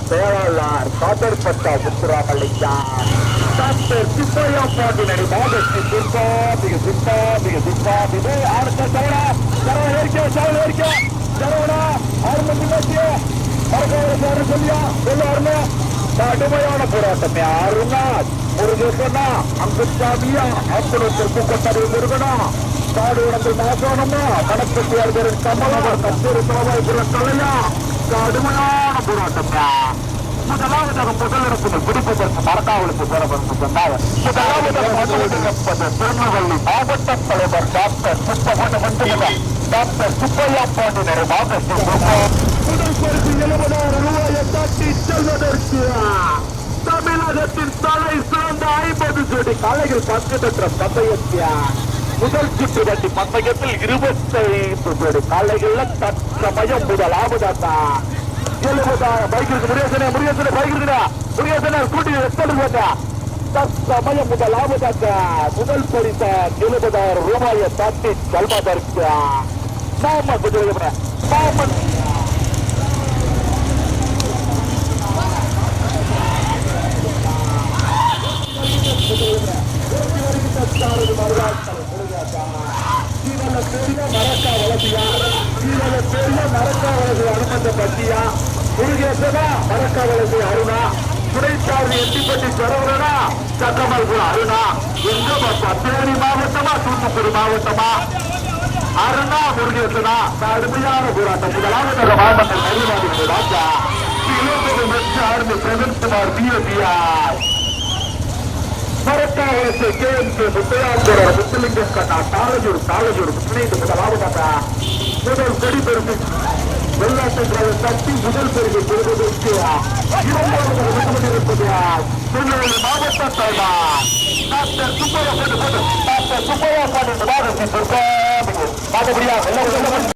செயலாளர் காதற்பட்ட முத்துராமலிங்கா டாக்டர் சுப்பையா பாண்டியனடி மாதத்தி சிப்பாபிக அடுத்த சரவணா ஆரம்பிச்சு சொல்லியா சொல்லுவாருன்னு கடுமையான போராட்டமே ஆறுனா முருகேசனா அங்குசாமியா ஆத்திரத்திற்கு கொண்டது முருகனா காடு உடம்பு மாசோனமா கணக்கத்தியாளர்கள் கமலமா கச்சேரி தலைவாய்ப்புற தலையா கடுமையான போராட்டம்யா முதலாவதாக முதலிடத்தில் பிடிப்பதற்கு மரக்காவலுக்கு பெறப்பட்டு சொன்னார். முதலாவதாக முதலிடப்பட்ட திருநெல்வேலி மாவட்ட தலைவர் டாக்டர் சுப்பையா பாண்டியனரை மாவட்ட முதல் பரிசு 70,000 ரூபாயை தட்டி செல்வதற்கு தமிழகத்தின் தலை சிறந்த 50 ஜோடி காளைகள் பங்கு பெற்ற பந்தயத்தியா முதல் சுற்று வண்டி பந்தயத்தில் 25 ஜோடி காளைகள்ல தற்சமயம் முதலாவதா 70,000 பைக் இருக்கு. முருகேசனே பைக் இருக்குடா. முருகேசனே ஸ்கூட்டி எத்தனை போட்டா தற்சமயம் முதலாவதாக முதல் பரிசு 70,000 ரூபாயை தட்டி செல்வதற்கு நாம குதிரை மாமன் பட்டியா முருகேசனா மரக்காவலசி அருணா துணைச்சார்பு எட்டிப்பட்டி சரவணனா சக்கமல்புரம் அருணா எங்க பாப்பா தேனி மாவட்டமா தூத்துக்குடி மாவட்டமா அருணா முருகேசனா கடுமையான போராட்டம் முதலாவது மாவட்டம் நெறிவாதிகள் ராஜா ஆர்மி பிரவீன்குமார் பிஏபிஆர் மரக்காவலசி கேஎம்கே முத்தையாம்புர முத்துலிங்கம் கண்ணா தாளஜூர் முன்னைந்து முதலாவதாக முதல் கொடி பெருமை வெள்ளாட்டை தட்டி முதல் பெருமை பெறுவதற்கு இருப்பது திருநெல்வேலி மாவட்ட தலைவர் டாக்டர் சுப்பையா பாண்டியன்